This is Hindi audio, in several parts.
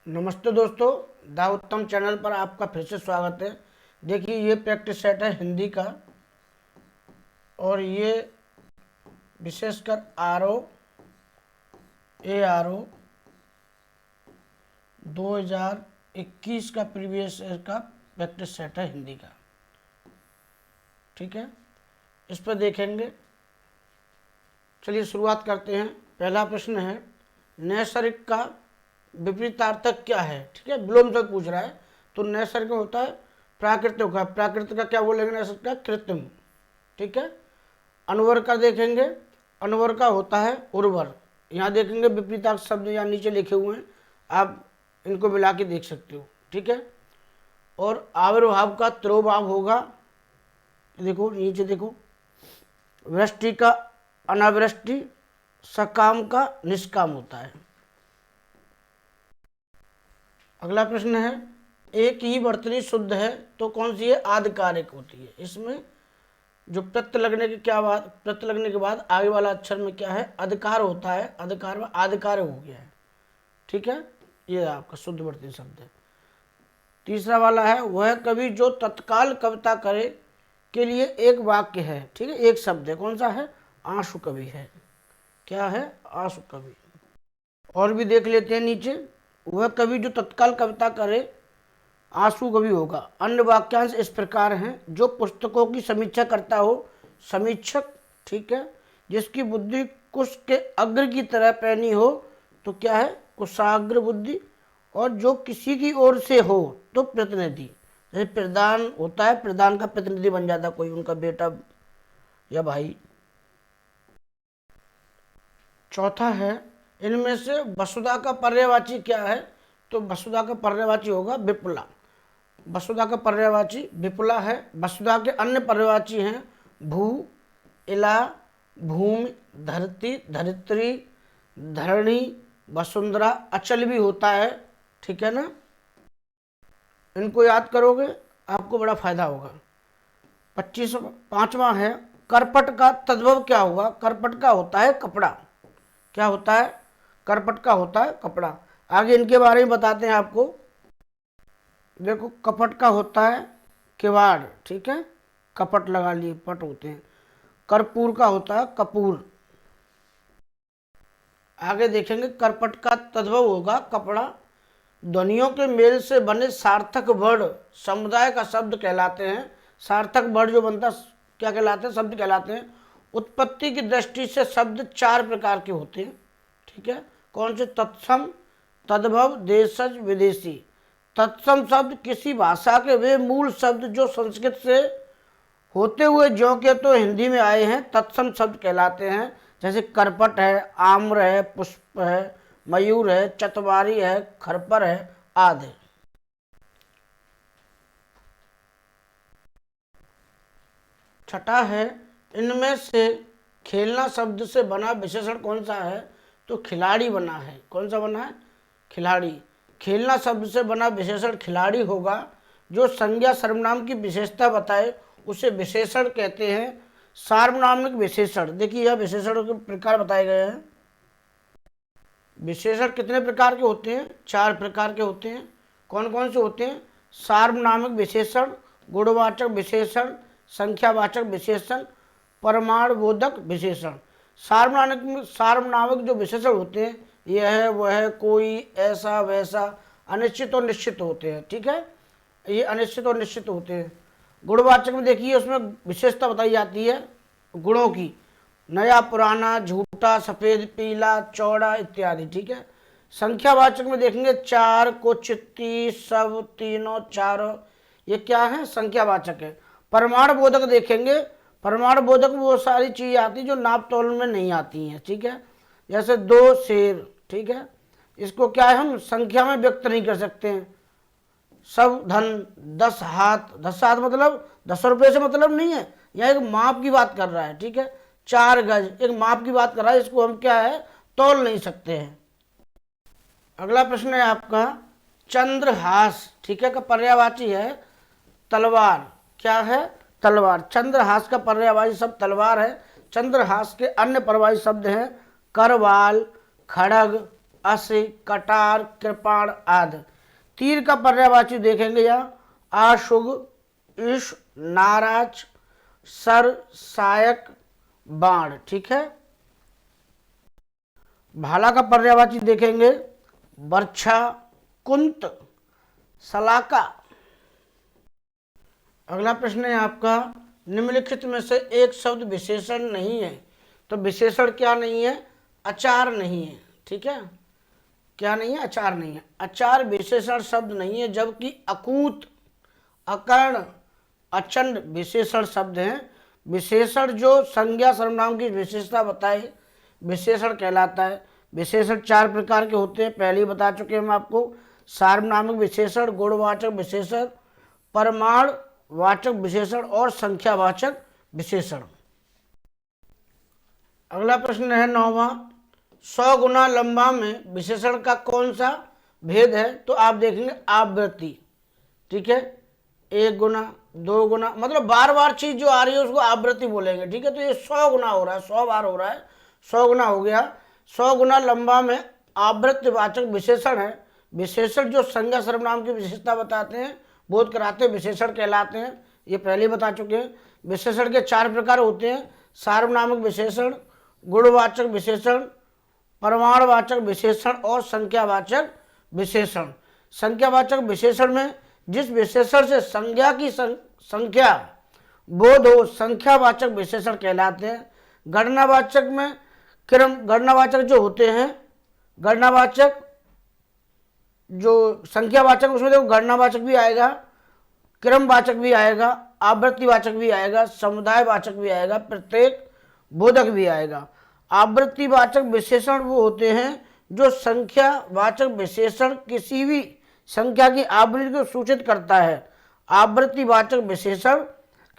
नमस्ते दोस्तों, दा उत्तम चैनल पर आपका फिर से स्वागत है। देखिए, ये प्रैक्टिस सेट है हिंदी का और ये विशेषकर ARO 2021 का प्रीवियस ईयर का प्रैक्टिस सेट है हिंदी का। ठीक है, इस पर देखेंगे। चलिए शुरुआत करते हैं। पहला प्रश्न है, नैसर्गिक का विपरीतार्थक क्या है। ठीक है, विलोम से पूछ रहा है। तो नैसर्गिक होता है प्राकृतिक का, प्राकृतिक का क्या बोलेंगे नैसर्गिक का, कृत्रिम। ठीक है, अनवर का देखेंगे, अनवर का होता है उर्वर। यहाँ देखेंगे विपरीतार्थ शब्द यहाँ नीचे लिखे हुए हैं, आप इनको मिला के देख सकते हो। ठीक है, और आविर्भाव का तिरोभाव होगा, देखो नीचे देखो। वृष्टि का अनावृष्टि, सकाम का निष्काम होता है। अगला प्रश्न है, एक ही वर्तनी शुद्ध है तो कौन सी है, आधिकारिक होती है। इसमें जो प्रत्यय लगने के प्रत्यय लगने के बाद आगे वाला अक्षर में क्या है, अधिकार होता है। अधिकार में आधिकार्य हो गया है। ठीक है, ये आपका शुद्ध वर्तनी शब्द है। तीसरा वाला है, वह कवि जो तत्काल कविता करे के लिए एक वाक्य है। ठीक है, एक शब्द है, कौन सा है, आंसू कवि है। क्या है, आंसू कवि। और भी देख लेते हैं नीचे, वह कवि जो तत्काल कविता करे आंसू कवि होगा। अन्य वाक्यांश इस प्रकार हैं, जो पुस्तकों की समीक्षा करता हो, समीक्षक। ठीक है, जिसकी बुद्धि कुश के अग्र की तरह पैनी हो तो क्या है, कुशाग्र बुद्धि। और जो किसी की ओर से हो तो प्रतिनिधि। जैसे प्रधान होता है, प्रधान का प्रतिनिधि बन जाता कोई, उनका बेटा या भाई। चौथा है, इनमें से वसुधा का पर्यायवाची क्या है। तो वसुधा का पर्यायवाची होगा विपुला। वसुधा का पर्यायवाची विपुला है। वसुधा के अन्य पर्यायवाची हैं भू, इला, भूमि, धरती, धरित्री, धरणी, वसुंधरा, अचल भी होता है। ठीक है ना, इनको याद करोगे आपको बड़ा फायदा होगा। 5वां है, करपट का तद्भव क्या होगा। करपट का होता है कपड़ा। क्या होता है, करपट का होता है कपड़ा। आगे इनके बारे में बताते हैं आपको। देखो, कपट का होता है किवाड़। ठीक है, कपट लगा लिए, पट होते हैं। कर्पूर का होता है कपूर। आगे देखेंगे, करपट का तद्भव होगा कपड़ा। ध्वनियों के मेल से बने सार्थक वर्ण समुदाय का शब्द कहलाते हैं। सार्थक वर्ण जो बनता क्या कहलाते हैं, शब्द कहलाते हैं। उत्पत्ति की दृष्टि से शब्द 4 प्रकार के होते हैं। ठीक है, कौन से, तत्सम, तद्भव, देशज, विदेशी। तत्सम शब्द किसी भाषा के वे मूल शब्द जो संस्कृत से होते हुए ज्यों के तो हिंदी में आए हैं, तत्सम शब्द कहलाते हैं। जैसे करपट है, आम्र है, पुष्प है, मयूर है, चतवारी है, खरपर है, आदि। छठा है, इनमें से खेलना शब्द से बना विशेषण कौन सा है। तो खिलाड़ी बना है। कौन सा बना है, खिलाड़ी। खेलना शब्द से बना विशेषण खिलाड़ी होगा। जो संज्ञा सर्वनाम की विशेषता बताए उसे विशेषण कहते हैं। सार्वनामिक विशेषण, देखिए यह विशेषणों के प्रकार बताए गए हैं। विशेषण कितने प्रकार के होते हैं, 4 प्रकार के होते हैं। कौन कौन से होते हैं, सार्वनामिक विशेषण, गुणवाचक विशेषण, संख्यावाचक विशेषण, परमाणुबोधक विशेषण। सार्वनामिक जो विशेषण होते हैं, यह वह, कोई, ऐसा वैसा, अनिश्चित और निश्चित होते हैं। ठीक है, ये अनिश्चित और निश्चित होते हैं। गुणवाचक में देखिए उसमें विशेषता बताई जाती है गुणों की, नया, पुराना, झूठा, सफ़ेद, पीला, चौड़ा इत्यादि। ठीक है, संख्यावाचक में देखेंगे 4, कुछ, 30, सब, तीनों, चारों, ये क्या है, संख्यावाचक है। परमाणु बोधक देखेंगे, परमाणु बोधक में वो सारी चीज़ें आती हैं जो नाप तोल में नहीं आती हैं। ठीक है, जैसे 2 शेर। ठीक है, इसको क्या है, हम संख्या में व्यक्त नहीं कर सकते हैं। सब धन, 10 हाथ। 10 हाथ मतलब 10 रुपये से मतलब नहीं है, यह एक माप की बात कर रहा है। ठीक है, 4 गज एक माप की बात कर रहा है, इसको हम क्या है, तोल नहीं सकते हैं। अगला प्रश्न है आपका, चंद्रहास। ठीक है, का पर्यायवाची है तलवार। क्या है, तलवार। चंद्रहास का पर्यायवाची शब्द तलवार है। चंद्रहास के अन्य पर्यायवाची शब्द हैं करवाल, खड़ग, अस्य, कटार, कृपाण आदि। तीर का पर्यायवाची देखेंगे यहाँ आशुग, ईश, नाराज, सर, सायक, बाण। ठीक है। भाला का पर्यायवाची देखेंगे बर्छा, कुंत, सलाका। अगला प्रश्न है आपका, निम्नलिखित में से एक शब्द विशेषण नहीं है। तो विशेषण क्या नहीं है? अचार नहीं है। ठीक है, क्या नहीं है? अचार नहीं है। अचार विशेषण शब्द नहीं है, जबकि अकूत, अकर्ण, अचंड विशेषण शब्द हैं। विशेषण जो संज्ञा सर्वनाम की विशेषता बताए विशेषण कहलाता है। विशेषण 4 प्रकार के होते हैं, पहले ही बता चुके हैं हम आपको। सार्वनामिक विशेषण, गुणवाचक विशेषण, परमाण वाचक विशेषण और संख्यावाचक विशेषण। अगला प्रश्न है 9वां, 100 गुना लंबा में विशेषण का कौन सा भेद है? तो आप देखेंगे आवृत्ति। ठीक है, 1 गुना, 2 गुना, मतलब बार बार चीज जो आ रही है उसको आवृत्ति बोलेंगे। ठीक है, तो ये 100 गुना हो रहा है, 100 बार हो रहा है, 100 गुना हो गया। 100 गुना लंबा में आवृत्तिवाचक विशेषण है। विशेषण जो संज्ञा सर्वनाम की विशेषता बताते हैं, बोध कराते हैं, विशेषण कहलाते हैं। ये पहले ही बता चुके हैं। विशेषण के 4 प्रकार होते हैं, सार्वनामिक विशेषण, गुणवाचक विशेषण, परमाणुवाचक विशेषण और संख्यावाचक विशेषण। संख्यावाचक विशेषण में जिस विशेषण से संज्ञा की संख्या बोध हो संख्यावाचक विशेषण कहलाते हैं। गणनावाचक में गणनावाचक जो होते हैं, गणनावाचक जो संख्यावाचक उसमें देखो गणनावाचक भी आएगा, क्रमवाचक भी आएगा, आवृत्तिवाचक भी आएगा, समुदायवाचक भी आएगा, प्रत्येक बोधक भी आएगा। आवृत्तिवाचक विशेषण वो होते हैं जो संख्यावाचक विशेषण किसी भी संख्या की आवृत्ति को सूचित करता है, आवृत्तिवाचक विशेषण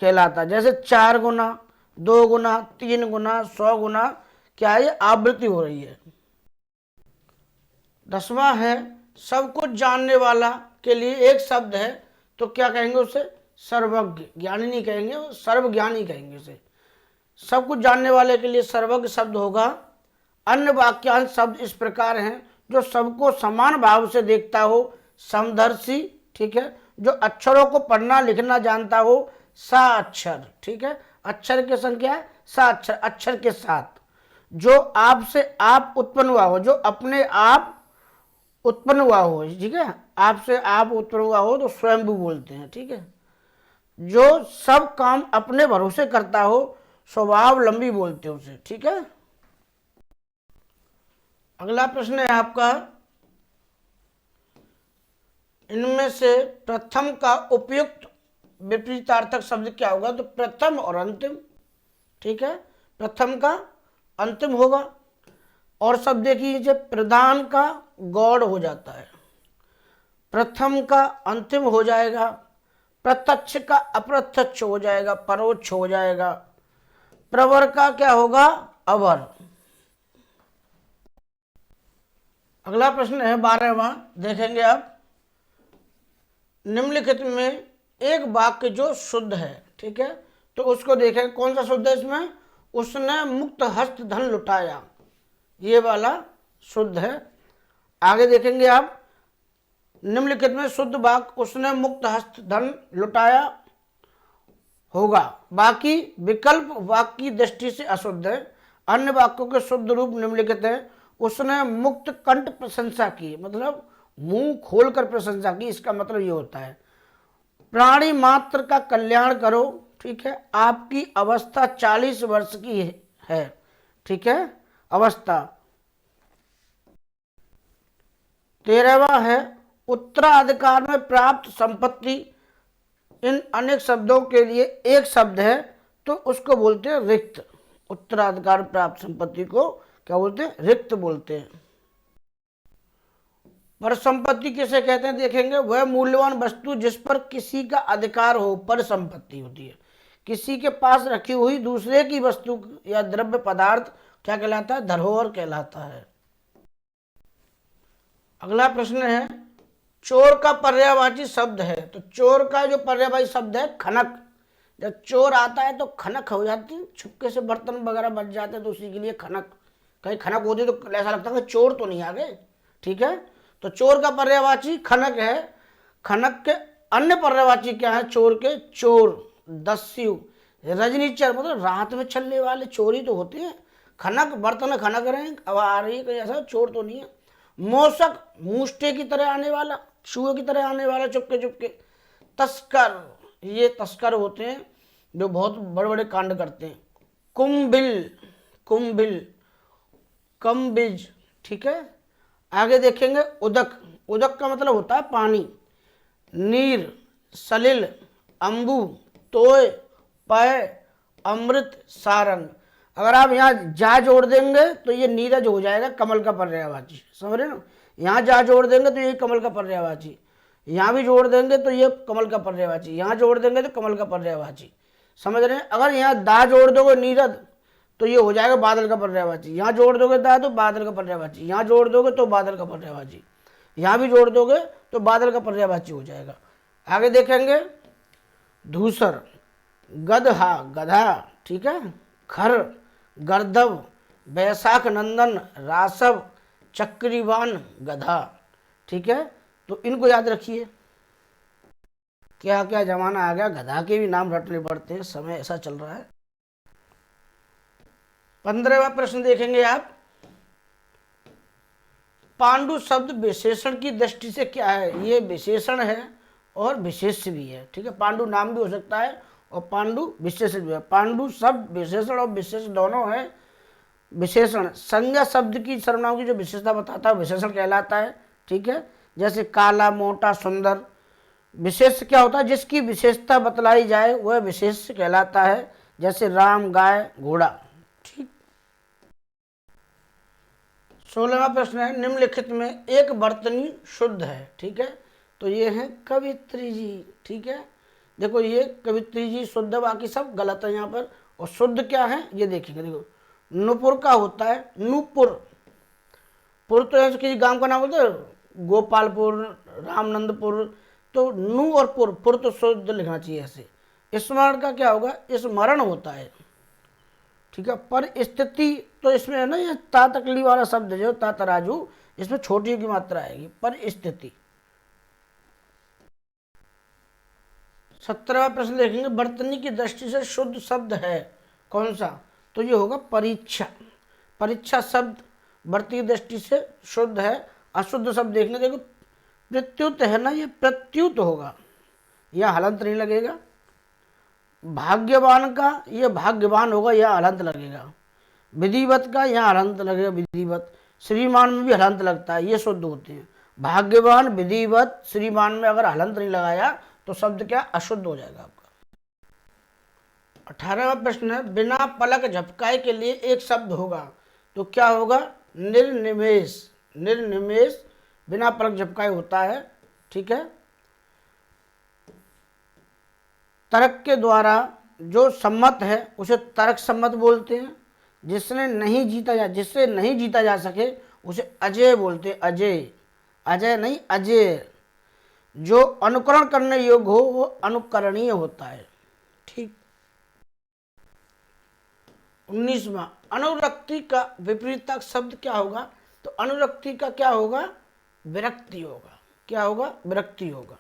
कहलाता है। जैसे 4 गुना, 2 गुना, 3 गुना, 100 गुना, क्या है? आवृत्ति हो रही है। 10वां है, सब कुछ जानने वाला के लिए एक शब्द है, तो क्या कहेंगे उसे? सर्वज्ञ। ज्ञानी नहीं कहेंगे, सर्वज्ञानी कहेंगे उसे। सब कुछ जानने वाले के लिए सर्वज्ञ शब्द होगा। अन्य वाक्यांश शब्द इस प्रकार हैं, जो सबको समान भाव से देखता हो, समदर्शी। ठीक है, जो अक्षरों को पढ़ना लिखना जानता हो, सा अक्षर। ठीक है, अक्षर की संख्या है सा अक्षर, अक्षर के साथ। जो आपसे आप उत्पन्न हुआ हो, जो अपने आप उत्पन्न हुआ हो। ठीक है, आपसे आप उत्पन्न हुआ हो तो स्वयंभू बोलते हैं। ठीक है, जो सब काम अपने भरोसे करता हो, स्वावलंबी बोलते हैं उसे। ठीक है। अगला प्रश्न है आपका, इनमें से प्रथम का उपयुक्त विपरीतार्थक शब्द क्या होगा? तो प्रथम और अंतिम। ठीक है, प्रथम का अंतिम होगा। और शब्द देखिए, प्रधान का गौड़ हो जाता है, प्रथम का अंतिम हो जाएगा, प्रत्यक्ष का अप्रत्यक्ष हो जाएगा, परोक्ष हो जाएगा, प्रवर का क्या होगा? अवर। अगला प्रश्न है 12वां, देखेंगे आप, निम्नलिखित में एक वाक्य जो शुद्ध है। ठीक है, तो उसको देखें कौन सा शुद्ध है इसमें? उसने मुक्त हस्त धन लुटाया, ये वाला शुद्ध है। आगे देखेंगे आप, निम्नलिखित में शुद्ध वाक्य उसने मुक्त हस्त धन लुटाया होगा, बाकी विकल्प वाक्य की दृष्टि से अशुद्ध है। अन्य वाक्यों के शुद्ध रूप निम्नलिखित हैं, उसने मुक्त कंठ प्रशंसा की, मतलब मुंह खोलकर प्रशंसा की, इसका मतलब ये होता है प्राणी मात्र का कल्याण करो। ठीक है, आपकी अवस्था 40 वर्ष की है। ठीक है, अवस्था। 13वां है, उत्तराधिकार में प्राप्त संपत्ति। इन अनेक शब्दों के लिए एक शब्द है, तो उसको बोलते हैं रिक्त। उत्तराधिकार में प्राप्त संपत्ति को क्या बोलते हैं? रिक्त बोलते हैं। पर संपत्ति किसे कहते हैं? देखेंगे, वह मूल्यवान वस्तु जिस पर किसी का अधिकार हो, पर संपत्ति होती है। किसी के पास रखी हुई दूसरे की वस्तु या द्रव्य पदार्थ क्या कहलाता है? धरोहर कहलाता है। अगला प्रश्न है, चोर का पर्यायवाची शब्द है, तो चोर का जो पर्यायवाची शब्द है खनक। जब चोर आता है तो खनक हो जाती है, छुपके से बर्तन वगैरह बच जाते हैं, तो उसी के लिए खनक। कहीं खनक होती तो ऐसा लगता है कि चोर तो नहीं आ गए, ठीक है। तो चोर का पर्यायवाची खनक है। खनक के अन्य पर्यायवाची क्या है चोर के? चोर, दस्यु, रजनीचर मतलब रात में चलने वाले चोर ही तो होते हैं। खनक बर्तन खनक रहे हैं, अब आ रही है कोई ऐसा चोर तो नहीं है। मोसक मूष्टे की तरह आने वाला, चूहे की तरह आने वाला चुपके चुपके। तस्कर, ये तस्कर होते हैं जो बहुत बड़े बड़े कांड करते हैं। कुंभिल, कुंभिल, कम्बिज, ठीक है। आगे देखेंगे उदक, उदक का मतलब होता है पानी। नीर, सलिल, अम्बु, तोय, पय, अमृत, सारंग। अगर आप यहाँ जा जोड़ देंगे तो ये नीरज हो जाएगा, कमल का पर्यायवाची, समझ रहे ना। यहाँ जा जोड़ देंगे तो ये कमल का पर्यायवाची, यहाँ भी जोड़ देंगे तो ये कमल का पर्यायवाची, यहाँ जोड़ देंगे तो कमल का पर्यायवाची, समझ रहे हैं। अगर यहाँ दा जोड़ दोगे नीरद तो ये हो जाएगा बादल का पर्यायवाची, यहाँ जोड़ दोगे दा तो बादल का पर्यायवाची, यहाँ जोड़ दोगे तो बादल का पर्यायवाची, यहाँ भी जोड़ दोगे तो बादल का पर्यायवाची हो जाएगा। आगे देखेंगे धूसर, गदहा, गधा, ठीक है। खर, गर्दभ, बैसाख नंदन, रासव, चक्रीवान, गधा, ठीक है। तो इनको याद रखिए। क्या क्या जमाना आ गया, गधा के भी नाम रटने पड़ते हैं, समय ऐसा चल रहा है। 15वां प्रश्न देखेंगे आप। पांडु शब्द विशेषण की दृष्टि से क्या है? ये विशेषण है और विशेष्य भी है, ठीक है। पांडु नाम भी हो सकता है और पांडु विशेषण भी है। पांडु शब्द विशेषण और विशेष दोनों है। विशेषण संज्ञा शब्द की सर्वनाम की जो विशेषता बताता है विशेषण कहलाता है, ठीक है। जैसे काला, मोटा, सुंदर। विशेष क्या होता है? जिसकी विशेषता बतलाई जाए वह विशेष कहलाता है, जैसे राम, गाय, घोड़ा, ठीक। 16वां प्रश्न है, निम्नलिखित में एक बर्तनी शुद्ध है, ठीक है। तो ये है कवित्री जी, ठीक है। देखो ये कवित्री जी शुद्ध, बाकी सब गलत है यहाँ पर। और शुद्ध क्या है ये देखेंगे। देखो नुपुर का होता है नूपुर, पुर तो ऐसे किसी गांव का नाम बोलते हैं, गोपालपुर, रामनंदपुर, तो नू और पुर, पुर तो शुद्ध लिखना चाहिए ऐसे। स्मरण का क्या होगा? स्मरण होता है, ठीक है। पर स्थिति तो इसमें है ना, ये ता तकली वाला शब्द जो ता तराजू, इसमें छोटी की मात्रा आएगी, पर स्थिति। 17वां प्रश्न देखेंगे, बर्तनी की दृष्टि से शुद्ध शब्द है कौन सा? तो ये होगा परीक्षा। परीक्षा शब्द बर्तनी की दृष्टि से शुद्ध है। अशुद्ध शब्द देखने, देखो प्रत्युत है ना, ये प्रत्युत होगा, यह हलंत नहीं लगेगा। भाग्यवान का ये भाग्यवान होगा, यह हलंत लगेगा। विधिवत का यहाँ हलंत लगेगा, विधिवत। श्रीमान में भी हलंत लगता है, ये शुद्ध होते हैं। भाग्यवान, विधिवत, श्रीमान में अगर हलंत नहीं लगाया तो शब्द क्या? अशुद्ध हो जाएगा आपका। 18वां प्रश्न है, बिना पलक झपकाए के लिए एक शब्द होगा, तो क्या होगा? निर्निमेष। निर्निमेष बिना पलक झपकाए होता है, ठीक है। तर्क के द्वारा जो सम्मत है उसे तर्क सम्मत बोलते हैं। जिससे नहीं जीता जा सके उसे अजेय बोलते हैं, अजेय। अजय नहीं, अजेय। जो अनुकरण करने योग्य हो वो अनुकरणीय होता है, ठीक। 19वां, अनुरक्ति का विपरीतक शब्द क्या होगा? तो अनुरक्ति का क्या होगा? विरक्ति होगा। क्या होगा? विरक्ति होगा।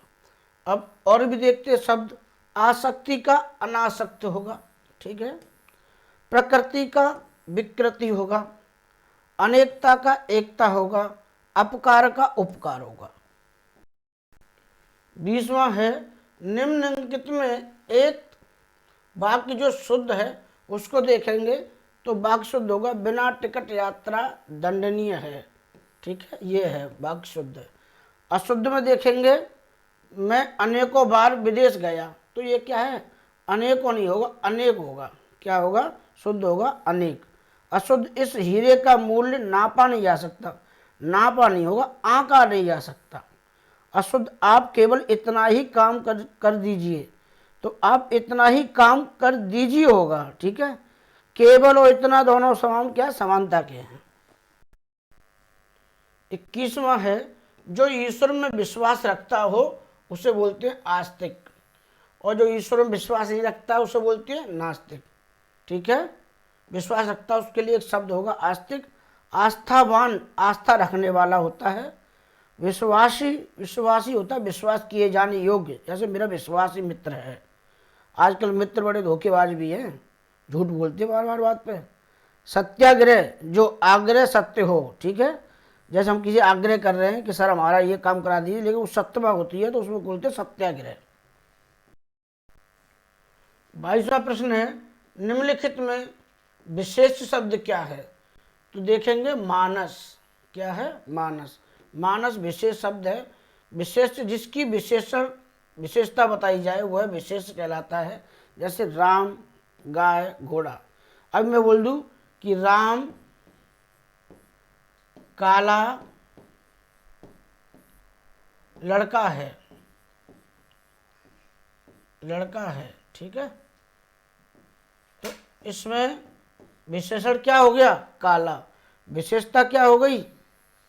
अब और भी देखते हैं शब्द। आसक्ति का अनासक्त होगा, ठीक है। प्रकृति का विकृति होगा। अनेकता का एकता होगा। अपकार का उपकार होगा। 20वां है, निम्नलिखित में एक वाक्य जो शुद्ध है उसको देखेंगे तो वाक्य शुद्ध होगा, बिना टिकट यात्रा दंडनीय है, ठीक है। ये है वाक्य शुद्ध है। अशुद्ध में देखेंगे, मैं अनेकों बार विदेश गया, तो ये क्या है? अनेकों नहीं होगा, अनेक होगा। क्या होगा? शुद्ध होगा अनेक। अशुद्ध, इस हीरे का मूल्य नापा नहीं जा सकता, नापा नहीं होगा, आंका नहीं जा सकता। अशुद्ध, आप केवल इतना ही काम कर दीजिए, तो आप इतना ही काम कर दीजिए होगा, ठीक है। केवल और इतना दोनों समान क्या? समानता के हैं। 21वां है, जो ईश्वर में विश्वास रखता हो उसे बोलते हैं आस्तिक, और जो ईश्वर में विश्वास नहीं रखता उसे बोलते हैं नास्तिक, ठीक है। विश्वास रखता है उसके लिए एक शब्द होगा आस्तिक। आस्थावान आस्था रखने वाला होता है। विश्वासी विश्वासी होता है विश्वास किए जाने योग्य, जैसे मेरा विश्वासी मित्र है। आजकल मित्र बड़े धोखेबाज भी हैं, झूठ बोलते बार बार बात पे। सत्याग्रह, जो आग्रह सत्य हो, ठीक है। जैसे हम किसी आग्रह कर रहे हैं कि सर हमारा ये काम करा दीजिए, लेकिन वो सत्यमा होती है तो उसमें बोलते सत्याग्रह। 22वां प्रश्न है, निम्नलिखित में विशेष शब्द क्या है? तो देखेंगे मानस। क्या है? मानस। मानस विशेष शब्द है। विशेष जिसकी विशेषता बताई जाए वह विशेष कहलाता है। जैसे राम, गाय, घोड़ा। अब मैं बोल दूं कि राम काला लड़का है, लड़का है, ठीक है। तो इसमें विशेषण क्या हो गया? काला। विशेषता क्या हो गई?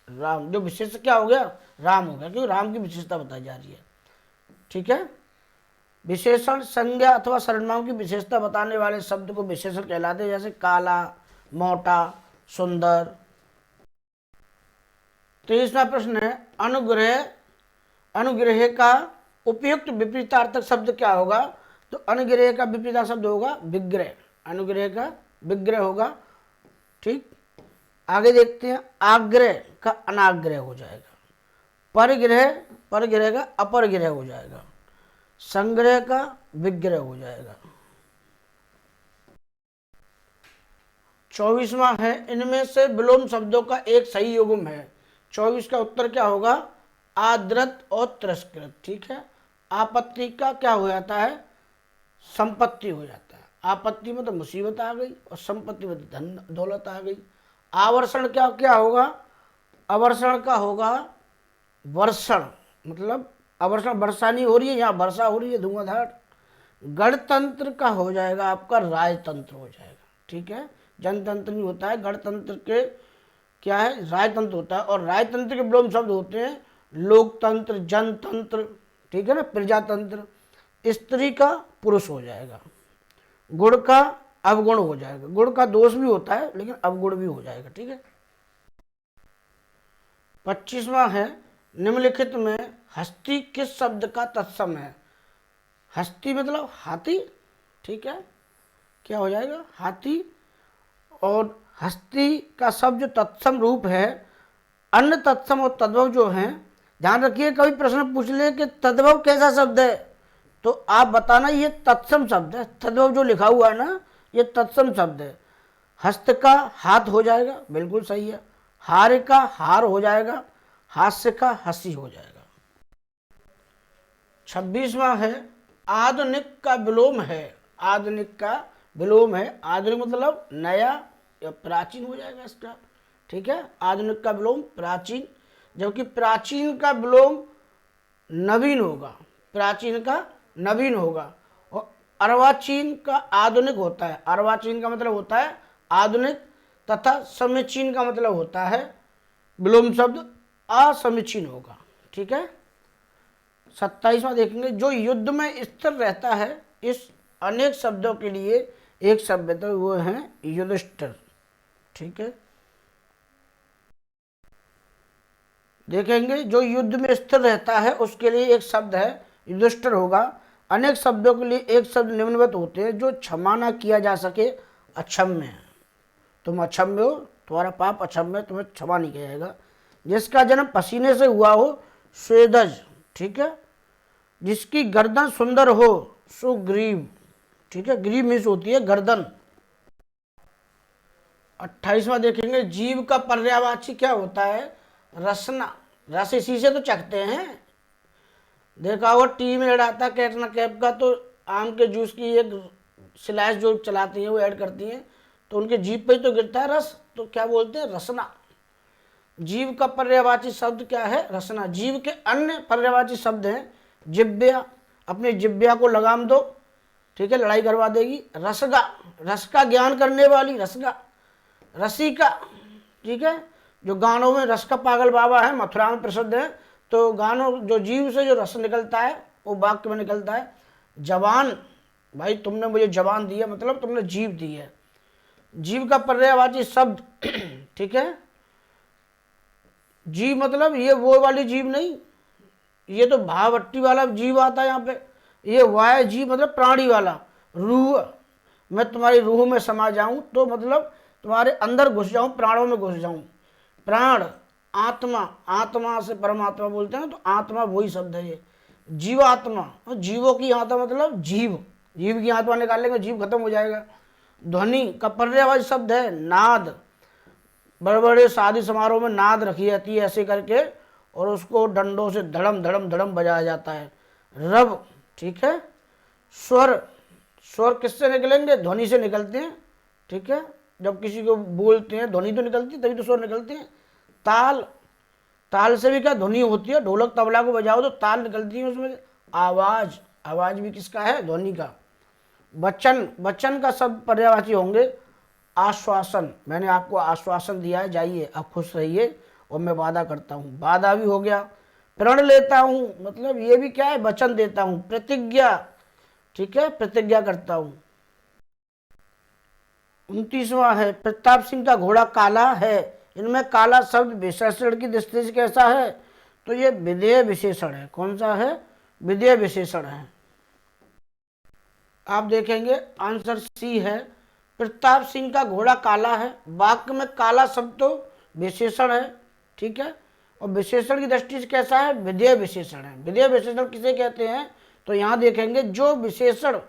राम। जो विशेष क्या हो गया? राम हो गया, क्योंकि राम की विशेषता बताई जा रही है, ठीक है। विशेषण संज्ञा अथवा सर्वनाम की विशेषता बताने वाले शब्द को विशेषण कहलाते हैं। जैसे काला, मोटा, सुंदर। 23वां प्रश्न है, अनुग्रह। अनुग्रह का उपयुक्त विपरीतार्थक शब्द क्या होगा? तो अनुग्रह का विपरीतार्थक शब्द होगा विग्रह। अनुग्रह का विग्रह होगा, ठीक। आगे देखते हैं, आग्रह का अनाग्रह हो जाएगा। परग्रह का अपरग्रह हो जाएगा। संग्रह का विग्रह हो जाएगा। 24वां है, इनमें से विलोम शब्दों का एक सही युग्म है। 24 का उत्तर क्या होगा? आदृत और तिरस्कृत, ठीक है। आपत्ति का क्या हो जाता है? संपत्ति हो जाता है। आपत्ति में तो मुसीबत आ गई और संपत्ति में तो धन दौलत आ गई। आवर्षण क्या क्या होगा? आवर्षण का होगा वर्षण, मतलब आवर्षण वर्षा नहीं हो रही है, यहाँ वर्षा हो रही है धुआंधार। गणतंत्र का हो जाएगा आपका राजतंत्र हो जाएगा, ठीक है। जनतंत्र नहीं होता है, गणतंत्र के क्या है? राजतंत्र होता है। और राजतंत्र के विलोम शब्द होते हैं लोकतंत्र, जनतंत्र, ठीक है ना, प्रजातंत्र। स्त्री का पुरुष हो जाएगा। गुण का अवगुण हो जाएगा। गुण का दोष भी होता है लेकिन अवगुण भी हो जाएगा, ठीक है। 25वां है, निम्नलिखित में हस्ती किस शब्द का तत्सम है? हस्ती मतलब हाथी, ठीक है। क्या हो जाएगा? हाथी। और हस्ती का शब्द जो तत्सम रूप है, अन्य तत्सम और तद्भव जो हैं, ध्यान रखिए कभी प्रश्न पूछ ले कि तद्भव कैसा शब्द है, तो आप बताना ये तत्सम शब्द है। तद्भव जो लिखा हुआ है ना, ये तत्सम शब्द है। हस्त का हाथ हो जाएगा, बिल्कुल सही है। हार का हार हो जाएगा। हास्य का हंसी हो जाएगा। 26वां है, आधुनिक का विलोम है। आधुनिक का विलोम है। आधुनिक मतलब नया या प्राचीन हो जाएगा इसका, ठीक है। आधुनिक का विलोम प्राचीन, जबकि प्राचीन का विलोम नवीन होगा। प्राचीन का नवीन होगा। और अर्वाचीन का आधुनिक होता है। अर्वाचीन का मतलब होता है आधुनिक, तथा समीचीन का मतलब होता है विलोम शब्द असमीचीन होगा, ठीक है। 27वां देखेंगे, जो युद्ध में स्थिर रहता है। इस अनेक शब्दों के लिए एक शब्द है, वो है युधिष्ठिर, ठीक है। देखेंगे जो युद्ध में स्थिर रहता है उसके लिए एक शब्द है युधिष्ठिर होगा। अनेक शब्दों के लिए एक शब्द निम्नवत होते हैं, जो क्षमा ना किया जा सके, अक्षम्य है। तुम अक्षम्य हो, तुम्हारा पाप अक्षम्य, तुम्हें क्षमा नहीं किया जाएगा। जिसका जन्म पसीने से हुआ हो, स्वेदज, ठीक है। जिसकी गर्दन सुंदर हो, सुग्रीव, ठीक है। ग्रीव मीन्स होती है गर्दन। 28वां देखेंगे, जीव का पर्यायवाची क्या होता है? रसना। रस इसी से तो चखते हैं। देखा होगा टीवी में ऐड आता है कैटरीना कैफ का, तो आम के जूस की एक स्लाइस जो चलाती हैं वो ऐड करती हैं, तो उनके जीभ पे ही तो गिरता है रस, तो क्या बोलते हैं? रसना। जीव का पर्यायवाची शब्द क्या है? रसना। जीव के अन्य पर्यायवाची शब्द हैं जिब्या, अपनी जिब्या को लगाम दो, ठीक है, लड़ाई करवा देगी। रसगा, रस का ज्ञान करने वाली, रसगा। रसिका, ठीक है, जो गानों में रस का पागल बाबा है, मथुरा में प्रसिद्ध है। तो गानों जो जीव से जो रस निकलता है वो वाक्य में निकलता है। जवान, भाई तुमने मुझे जवान दी है, मतलब तुमने जीव दी है। जीव का पर्यायवाची शब्द, ठीक है, जीव मतलब ये वो वाली जीव नहीं, ये तो भावट्टी वाला जीव आता है यहाँ पे। ये वाय जीव मतलब प्राणी वाला, रूह, मैं तुम्हारी रूह में समा जाऊं तो मतलब तुम्हारे अंदर घुस जाऊं, प्राणों में घुस जाऊं। प्राण, आत्मा, आत्मा से परमात्मा बोलते हैं, तो आत्मा वही शब्द है ये। जीवात्मा, और जीवों की आत्मा मतलब जीव, जीव की आत्मा निकालेंगे जीव खत्म हो जाएगा। ध्वनि का पर्यायवाची शब्द है नाद, बड़े बड़े शादी समारोह में नाद रखी जाती है ऐसे करके, और उसको डंडों से धड़म धड़म धड़म बजाया जाता है। रब, ठीक है। स्वर, स्वर किससे निकलेंगे? ध्वनि से निकलते हैं, ठीक है। जब किसी को बोलते हैं ध्वनि तो निकलती है, तभी तो स्वर निकलते हैं। ताल, ताल से भी क्या ध्वनि होती है? ढोलक तबला को बजाओ तो ताल निकलती है उसमें। आवाज, आवाज भी किसका है? ध्वनि का। वचन, वचन का सब पर्यायवाची होंगे। आश्वासन, मैंने आपको आश्वासन दिया है, जाइए आप खुश रहिए और मैं वादा करता हूँ, वादा भी हो गया। प्रण लेता हूँ मतलब ये भी क्या है? वचन देता हूँ। प्रतिज्ञा, ठीक है, प्रतिज्ञा करता हूँ। 29वां है, प्रताप सिंह का घोड़ा काला है। इनमें काला शब्द विशेषण की दृष्टि से कैसा है? तो ये विधेय विशेषण है। कौन सा है? विधेय विशेषण है। आप देखेंगे आंसर सी है, प्रताप सिंह का घोड़ा काला है। वाक्य में काला शब्द तो विशेषण है, ठीक है, और विशेषण की दृष्टि से कैसा है? विधेय विशेषण है। विधेय विशेषण किसे कहते हैं? तो यहाँ देखेंगे जो विशेषण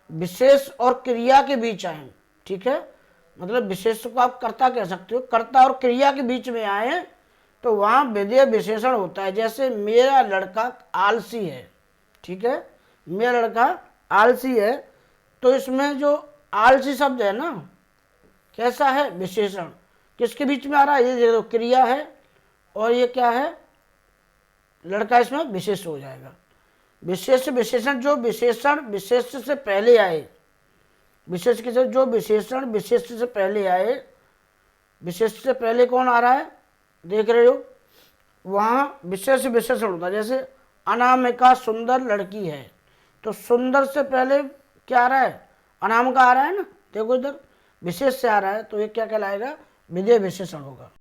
विशेष और क्रिया के बीच आए, ठीक है, मतलब विशेष को आप कर्ता कह सकते हो, कर्ता और क्रिया के बीच में आए तो वहाँ विधेय विशेषण होता है। जैसे मेरा लड़का आलसी है, ठीक है, मेरा लड़का आलसी है, तो इसमें जो आलसी शब्द है ना, कैसा है? विशेषण। किसके बीच में आ रहा है? ये देखो क्रिया है, और ये क्या है? लड़का, इसमें विशेष हो जाएगा। विशेष विशेषण, जो विशेषण विशेष से पहले आए, विशेष के साथ जो विशेषण विशेष से पहले आए, विशेष से पहले कौन आ रहा है? देख रहे हो, वहाँ विशेष विशेषण होता है। जैसे अनामिका सुंदर लड़की है, तो सुंदर से पहले क्या आ रहा है? अनामिका आ रहा है ना, देखो इधर विशेष से आ रहा है, तो ये क्या कहलाएगा? विधेय विशेषण होगा।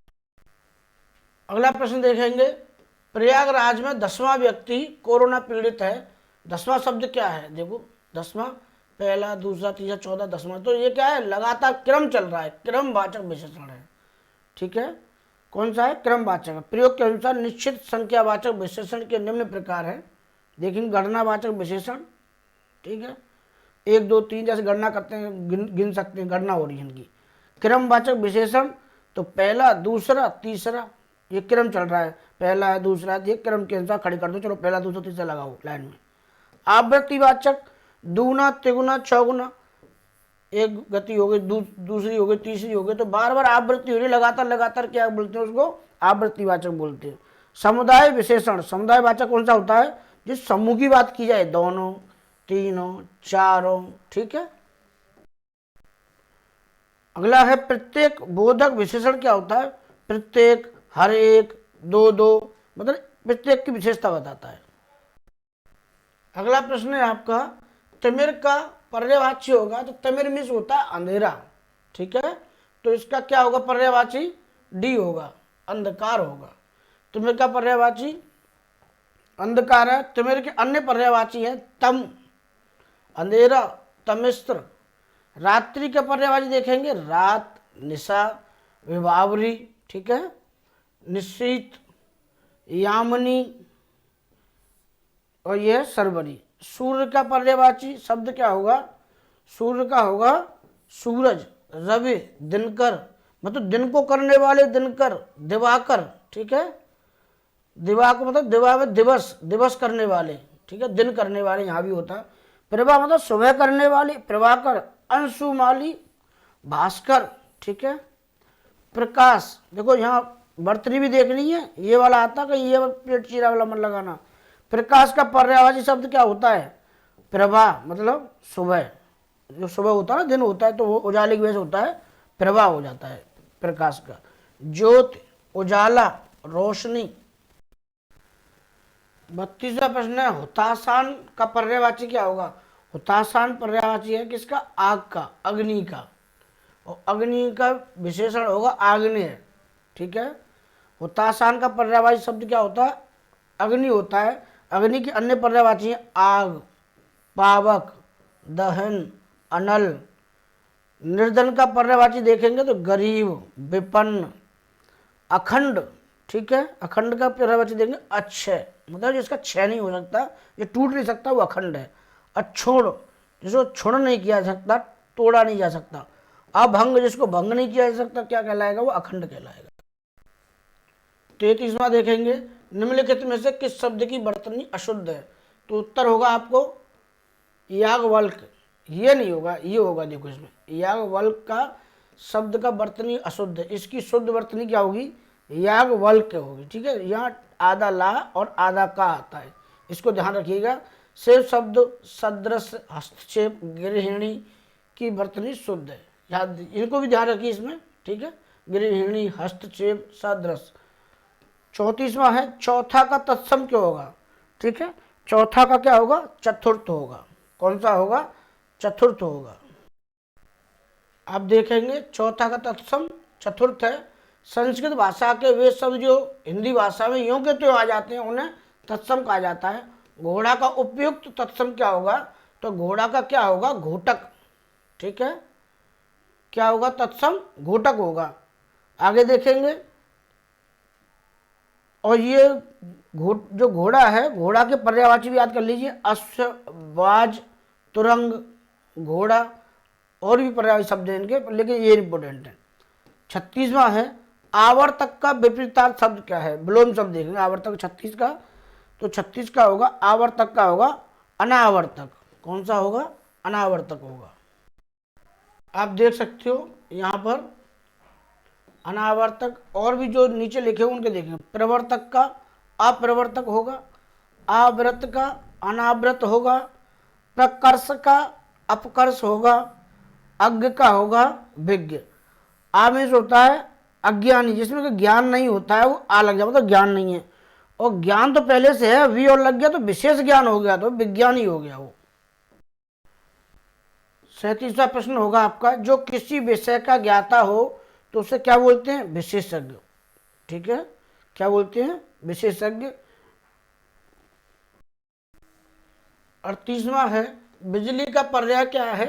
अगला प्रश्न देखेंगे, प्रयागराज में 10वां व्यक्ति कोरोना पीड़ित है। 10वां शब्द क्या है? देखो 10वां, पहला, दूसरा, तीसरा, चौथा, 10वां, तो ये क्या है? लगातार क्रम चल रहा है, क्रमवाचक विशेषण है, ठीक है। कौन सा है? क्रमवाचक। प्रयोग के अनुसार निश्चित संख्यावाचक विशेषण के निम्न प्रकार है। देखेंगे गणनावाचक विशेषण, ठीक है, 1 2 3 जैसे गणना करते हैं, गिन सकते हैं, गणना हो रही है इनकी। क्रमवाचक विशेषण तो पहला, दूसरा, तीसरा, ये क्रम चल रहा है, पहला है, दूसरा है, ये क्रम के अनुसार खड़ी कर दो, चलो पहला, दूसरा, तीसरा लगाओ लाइन में। आवृत्तिवाचक, दूना, तिगुना, चौगुना, एक गति हो गई, दूसरी हो गई, तीसरी हो गई, तो बार बार आवृत्ति हो रही, लगातार लगातार क्या बोलते हैं? उसको आवृत्तिवाचक बोलते हैं। समुदाय विशेषण, समुदायवाचक कौन सा होता है? जिस समूह की बात की जाए, दोनों, तीनों, चारों, ठीक है। अगला है प्रत्येक बोधक विशेषण। क्या होता है? प्रत्येक, हर एक, दो दो, मतलब प्रत्येक की विशेषता बताता है। अगला प्रश्न है आपका, तिमिर का पर्यायवाची होगा, तो तिमिर मीन्स होता है अंधेरा, ठीक है, तो इसका क्या होगा? पर्यायवाची डी होगा, अंधकार होगा। तिमिर का पर्यायवाची अंधकार है। तिमिर के अन्य पर्यायवाची है तम, अंधेरा, तमिस्त्र। रात्रि का पर्यायवाची देखेंगे, रात, निशा, विभावरी, ठीक है, निश्चित, यामिनी, और यह सरवरी। सूर्य का पर्यायवाची शब्द क्या होगा? सूर्य का होगा सूरज, रवि, दिनकर, मतलब दिन को करने वाले दिनकर, दिवाकर, ठीक है, दिवाकर मतलब दिवा में दिवस, दिवस करने वाले, ठीक है, दिन करने वाले यहाँ भी होता है। प्रभा मतलब सुबह करने वाली, प्रभाकर, अंशुमाली, भास्कर, ठीक है। प्रकाश, देखो यहाँ बर्तनी भी देखनी है, ये वाला आता कि ये पेट चीरा वाला मन लगाना। प्रकाश का पर्यायवाची शब्द क्या होता है? प्रभा मतलब सुबह, जो सुबह होता है ना, दिन होता है, तो वो उजाले की वजह से होता है, प्रभा हो जाता है प्रकाश का। ज्योति, उजाला, रोशनी। 32वां प्रश्न है, हुतासान का पर्यायवाची क्या होगा? हुतासान पर्यायवाची है किसका? आग का, अग्नि का, और अग्नि का विशेषण होगा आग्नेय, ठीक है। हुतासान का पर्यायवाची शब्द क्या होता है? अग्नि होता है। अग्नि के अन्य पर्यायवाची हैं आग, पावक, दहन, अनल। निर्धन का पर्यायवाची देखेंगे तो गरीब, विपन्न, अखंड। ठीक है, अखंड का पर्यायवाची देखेंगे अक्षय, मतलब जिसका क्षय नहीं हो सकता, ये टूट नहीं सकता, वो अखंड है। अक्षोण, जिसको क्षुण नहीं किया जा सकता, तोड़ा नहीं जा सकता। अभंग, जिसको भंग नहीं किया जा सकता, क्या कहलाएगा? वो अखंड कहलाएगा। 33वां देखेंगे, निम्नलिखित में से किस शब्द की वर्तनी अशुद्ध है? तो उत्तर होगा आपको याज्ञवल्क्य। ये नहीं होगा, ये होगा। देखो इसमें याज्ञवल्क्य का शब्द का वर्तनी अशुद्ध है, इसकी शुद्ध वर्तनी क्या होगी? याज्ञवल्क्य होगी। ठीक है, यहाँ आधा ला और आधा का आता है, इसको ध्यान रखिएगा। से शब्द सदृश, हस्तक्षेप, गृहिणी की वर्तनी शुद्ध है, याद, इनको भी ध्यान रखिए इसमें। ठीक है, गृहिणी, हस्तक्षेप, सदृश। 34वां है, चौथा का तत्सम क्यों होगा? ठीक है, चौथा का क्या होगा? चतुर्थ होगा। कौन सा होगा? चतुर्थ होगा। आप देखेंगे चौथा का तत्सम चतुर्थ है। संस्कृत भाषा के वे शब्द जो हिंदी भाषा में यों के त्यों आ जाते हैं, उन्हें तत्सम कहा जाता है। घोड़ा का उपयुक्त तत्सम क्या होगा? तो घोड़ा का क्या होगा? घोटक। ठीक है, क्या होगा? तत्सम घोटक होगा। आगे देखेंगे, और ये जो घोड़ा है, घोड़ा के पर्यायवाची भी याद कर लीजिए, अश्व, बाज, तुरंग, घोड़ा, और भी पर्यायवाची शब्द हैं इनके, लेकिन ये इंपॉर्टेंट है। 36वां है, आवर्तक का विपरीतार्थ शब्द क्या है? विलोम शब्द देखेंगे आवर्तक 36 का। तो 36 का होगा, आवर्तक का होगा अनावर्तक। कौन सा होगा? अनावर्तक होगा। आप देख सकते हो यहाँ पर अनावर्तक, और भी जो नीचे लिखे उनके देखेंगे। प्रवर्तक का अप्रवर्तक होगा, आवृत का अनावृत होगा, प्रकर्ष का अपकर्ष होगा, अज्ञ का होगा विज्ञ। आमिष होता है अज्ञानी, जिसमें ज्ञान नहीं होता है, वो आ लग जाए मतलब ज्ञान नहीं है, और ज्ञान तो पहले से है, वी और लग गया तो विशेष ज्ञान हो गया, तो विज्ञानी हो गया वो। 37वां प्रश्न होगा आपका, जो किसी विषय का ज्ञाता हो तो उसे क्या बोलते हैं? विशेषज्ञ। ठीक है, क्या बोलते हैं? विशेषज्ञ। 38वां है, बिजली का पर्याय क्या है?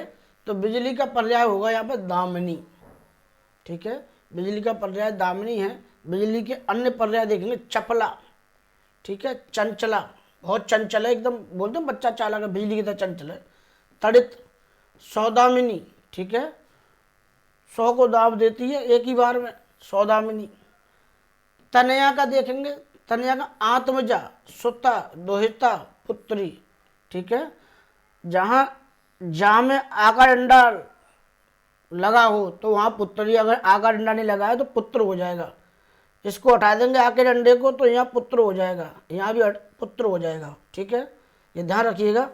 तो बिजली का पर्याय होगा यहाँ पर दामिनी। ठीक है, बिजली का पर्याय दामिनी है। बिजली के अन्य पर्याय देखेंगे, चपला, ठीक है, चंचला, बहुत चंचल है एकदम, बोलते हैं बच्चा चालाक है, बिजली की तरह चंचल है। तड़ित, सौदामिनी, ठीक है, 100 को दाब देती है एक ही बार में, सौदामिनी। तनया का देखेंगे, तनया का आत्मजा, सुता, दोहिता, पुत्री। ठीक है, जहाँ जा में आकार डंडा लगा हो तो वहाँ पुत्री, अगर आकार डंडा नहीं लगा है तो पुत्र हो जाएगा। इसको हटा देंगे आके डंडे को तो यहाँ पुत्र हो जाएगा, यहाँ भी पुत्र हो जाएगा। ठीक है, ये ध्यान रखिएगा।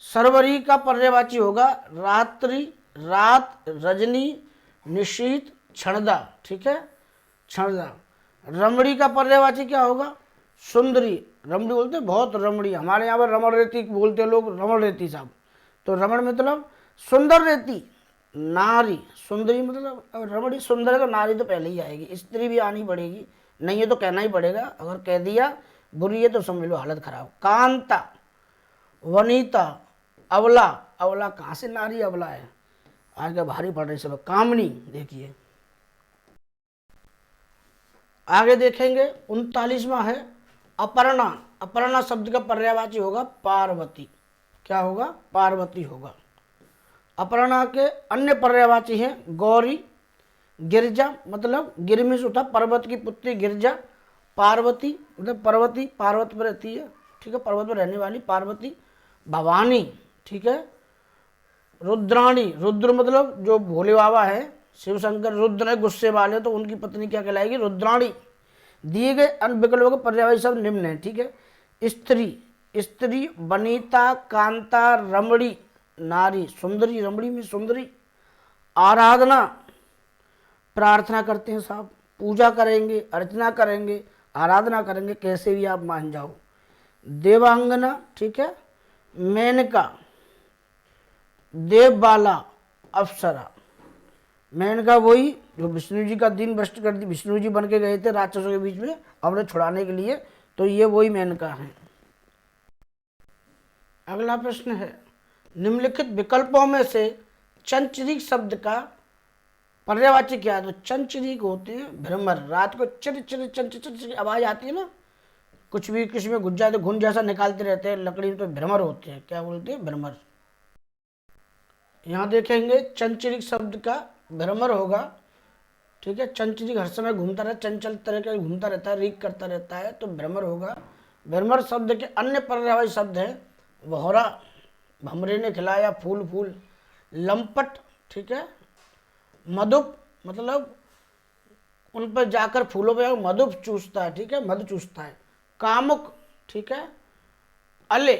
सरवरी का पर्यायवाची होगा रात्रि, रात, रजनी, निशीत, क्षणदा। ठीक है, क्षणदा। रमणी का पर्यायवाची क्या होगा? सुंदरी। रमणी बोलते हैं बहुत रमणी, हमारे यहाँ पर रमण रेती बोलते हैं लोग, रमण रेती साहब। तो रमण मतलब सुंदर रेती। नारी, सुंदरी मतलब, रमणी सुंदर है तो नारी तो पहले ही आएगी, स्त्री भी आनी पड़ेगी, नहीं है तो कहना ही पड़ेगा, अगर कह दिया बुरी है तो समझ लो हालत खराब। कांता, वनीता, अवला, अवला कहाँ से नारी अवला है, आगे भारी पड़ रही सब। कामनी, देखिए आगे देखेंगे। 39वां है अपर्णा। अपर्णा शब्द का पर्यायवाची होगा पार्वती। क्या होगा? पार्वती होगा। अपर्णा के अन्य पर्यायवाची हैं गौरी, गिरजा, मतलब गिरमिश होता पर्वत की पुत्री गिरजा। पार्वती मतलब पर्वती, पर्वत पर रहती है, ठीक है, पर्वत पर रहने वाली पार्वती। भवानी, ठीक है। रुद्राणी, रुद्र मतलब जो भोले बाबा है, शिव शंकर रुद्र है, गुस्से वाले, तो उनकी पत्नी क्या कहलाएगी? रुद्राणी। दिए गए अन्य विकल्पों के पर्यायवाची सब निम्न है। ठीक है, स्त्री, स्त्री, वनिता, कांता, रमणी, नारी, सुंदरी, रमणी में सुंदरी। आराधना, प्रार्थना करते हैं साहब, पूजा करेंगे, अर्चना करेंगे, आराधना करेंगे, कैसे भी आप मान जाओ। देवांगना, ठीक है। मेनका, देवबाला, अप्सरा। मेनका वही जो विष्णु जी का दीन भ्रष्ट कर दी, विष्णु जी बन के गए थे राक्षसों के बीच में अमृत छुड़ाने के लिए, तो ये वही मेनका है। अगला प्रश्न है, निम्नलिखित विकल्पों में से चंचरीक शब्द का पर्यायवाची क्या है? तो चंचरीक होते हैं भ्रमर, रात को चिर चिर चंच चंच की आवाज आती है ना, कुछ भी किसी में घुस जाए तो घुन जैसा निकालते रहते हैं लकड़ी में, तो भ्रमर होते हैं। क्या बोलते हैं? भ्रमर। यहाँ देखेंगे चंचरीक शब्द का भ्रमर होगा, ठीक है। चंचरीक हर समय घूमता रहता, चंचल तरह का घूमता रहता है, रीक करता रहता है, तो भ्रमर होगा। भ्रमर शब्द के अन्य पर्यायवाची शब्द हैं भौरा, भमरे ने खिलाया, फूल फूल, लंपट, ठीक है, मधुप मतलब उन पर जाकर फूलों पर मधु चूसता है, ठीक है, मधु चूसता है। कामुक, ठीक है, अले,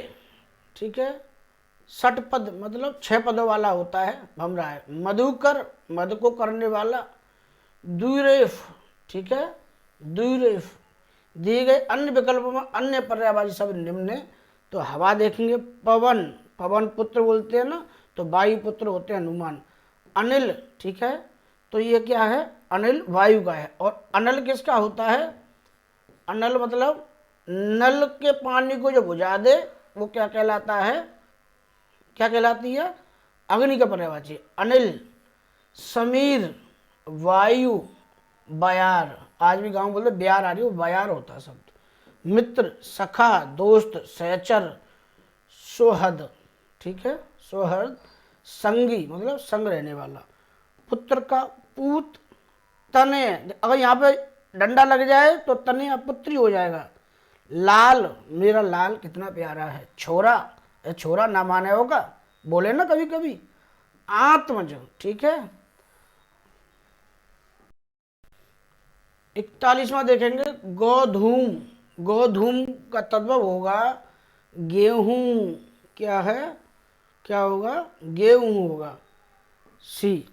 ठीक है, षटपद मतलब 6 पदों वाला होता है, भमरा है। मधुकर, मधु को करने वाला। द्विरेफ, ठीक है, द्विरेफ। दिए गए अन्य विकल्पों में अन्य पर्यायवाची शब्द निम्न है, तो हवा देखेंगे पवन, पवन पुत्र बोलते हैं ना, तो वायु पुत्र होते हैं हनुमान। अनिल, ठीक है, तो ये क्या है? अनिल वायु का है। और अनल किसका होता है? अनल मतलब नल के पानी को जो बुझा दे वो क्या कहलाता है? क्या कहलाती है? अग्नि का पर्यायवाची। अनिल, समीर, वायु, बयार, आज भी गांव बोलते ब्यार आ रही हो, बयार होता है शब्द। मित्र, सखा, दोस्त, सहचर, सोहद, ठीक है, सोहद, संगी मतलब संग रहने वाला। पुत्र का पूत, तने, अगर यहाँ पे डंडा लग जाए तो तने पुत्री हो जाएगा। लाल, मेरा लाल कितना प्यारा है। छोरा, छोरा ना माने होगा, बोले ना कभी कभी। आत्मज, ठीक है। 41वां देखेंगे गोधूम, गोधूम का तद्भव होगा गेहूं। क्या है? क्या होगा? गेहूं होगा। सी।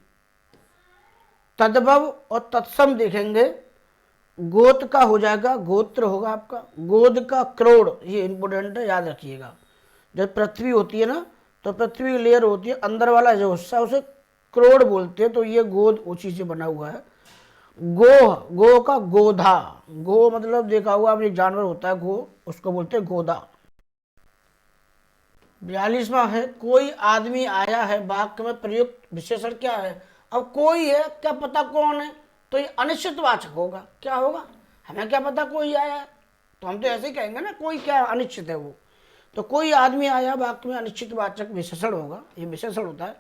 तद्भव और तत्सम देखेंगे, गोत का हो जाएगा, गोत्र होगा आपका। गोद का क्रोड़, ये इंपोर्टेंट है, याद रखिएगा। जब पृथ्वी होती है ना, तो पृथ्वी की लेयर होती है, अंदर वाला जो हिस्सा उसे क्रोड़ बोलते हैं, तो ये गोद उसी से बना हुआ है। गोह, गो का गोधा, गो मतलब देखा हुआ आपने, जानवर होता है गो, उसको बोलते हैं गोदा। 42वां है, कोई आदमी आया है, वाक्य में प्रयुक्त विशेषण क्या है? अब कोई है, क्या पता कौन है, तो ये अनिश्चितवाचक होगा। क्या होगा? हमें क्या पता कोई आया है, तो हम तो ऐसे ही कहेंगे ना, कोई क्या अनिश्चित है वो। तो कोई आदमी आया वाक्य में अनिश्चितवाचक विशेषण होगा, ये विशेषण होता है।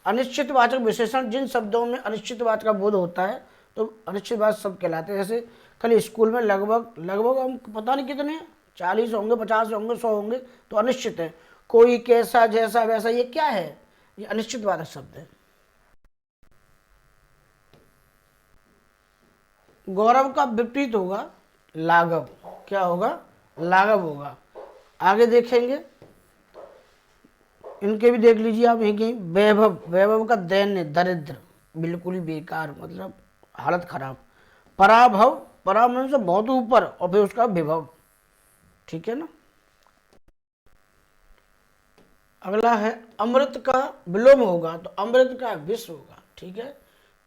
अनिश्चितवाचक विशेषण जिन शब्दों में अनिश्चितवाचक का बोध होता है तो अनिश्चितवाचक शब्द कहलाते हैं। जैसे कल स्कूल में लगभग लगभग हम पता नहीं कितने 40 होंगे, 50 होंगे, 100 होंगे, तो अनिश्चित है। कोई, कैसा, जैसा, वैसा, ये क्या है? ये अनिश्चितवाचक शब्द है। गौरव का विपरीत होगा लाघव। क्या होगा? लाघव होगा। आगे देखेंगे, इनके भी देख लीजिए आप यहीं। वैभव, वैभव का दैन्य, दरिद्र, बिल्कुल ही बेकार मतलब हालत खराब। पराभव, पराभव से बहुत ऊपर, और फिर उसका विभव, ठीक है ना। अगला है अमृत का विलोम होगा, तो अमृत का विष होगा, ठीक है।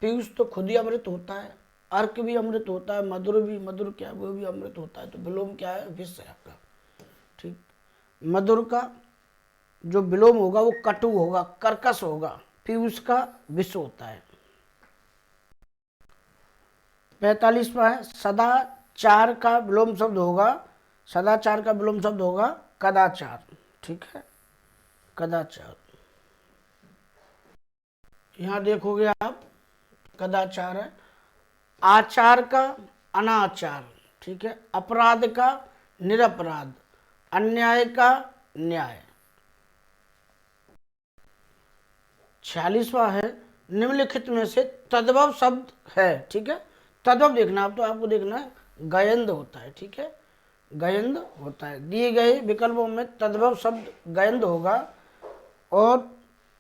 पीयूष तो खुद ही अमृत होता है, अर्क भी अमृत होता है, मधुर भी, मधुर क्या वो भी अमृत होता है, तो विलोम क्या है? विष है आपका, ठीक। मधुर का जो विलोम होगा वो कटु होगा, कर्कश होगा। पीयूष का विष होता है। 45वां है, सदाचार का विलोम शब्द होगा, सदाचार का विलोम शब्द होगा कदाचार, ठीक है, कदाचार। यहां देखोगे आप, कदाचार है। आचार का अनाचार, ठीक है। अपराध का निरपराध, अन्याय का न्याय। 46वां है, निम्नलिखित में से तद्भव शब्द है, ठीक है। तद्भव देखना आप, तो आपको देखना है गयंद होता है, ठीक है, गयंद होता है। दिए गए विकल्पों में तद्भव शब्द गयंद होगा, और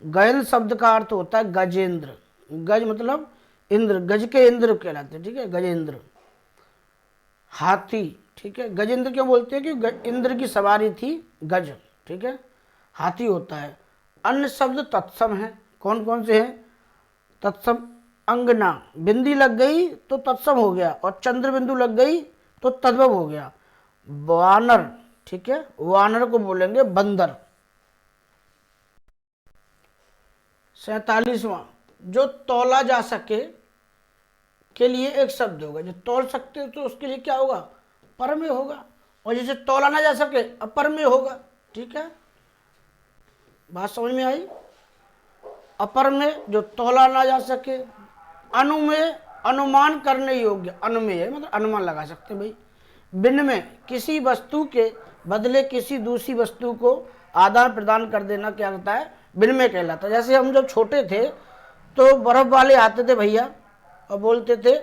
गयंद शब्द का अर्थ होता है गजेंद्र। गज मतलब इंद्र, गज के इंद्र कहलाते हैं, ठीक है, गजेंद्र। हाथी, ठीक है, गजेंद्र क्यों बोलते हैं? कि इंद्र की सवारी थी गज, ठीक है, हाथी होता है। अन्य शब्द तत्सम है, कौन कौन से हैं? तत्सम अंगना, बिंदी लग गई तो तत्सम हो गया, और चंद्र बिंदु लग गई तो तद्भव हो गया। वानर, ठीक है, वानर को बोलेंगे बंदर। 47वां, जो तौला जा सके के लिए एक शब्द होगा। जो तौल सकते हो तो उसके लिए क्या होगा, परमेय होगा, और जिसे तौला ना जा सके अपरमेय होगा। ठीक है, बात समझ में आई। अपर में जो तौला ना जा सके, अनुमेय अनुमान करने योग्य, अनुमेय मतलब अनुमान लगा सकते भाई। विनिमय किसी वस्तु के बदले किसी दूसरी वस्तु को आदान प्रदान कर देना क्या होता है, विनिमय कहलाता है। जैसे हम जब छोटे थे तो बर्फ वाले आते थे भैया और बोलते थे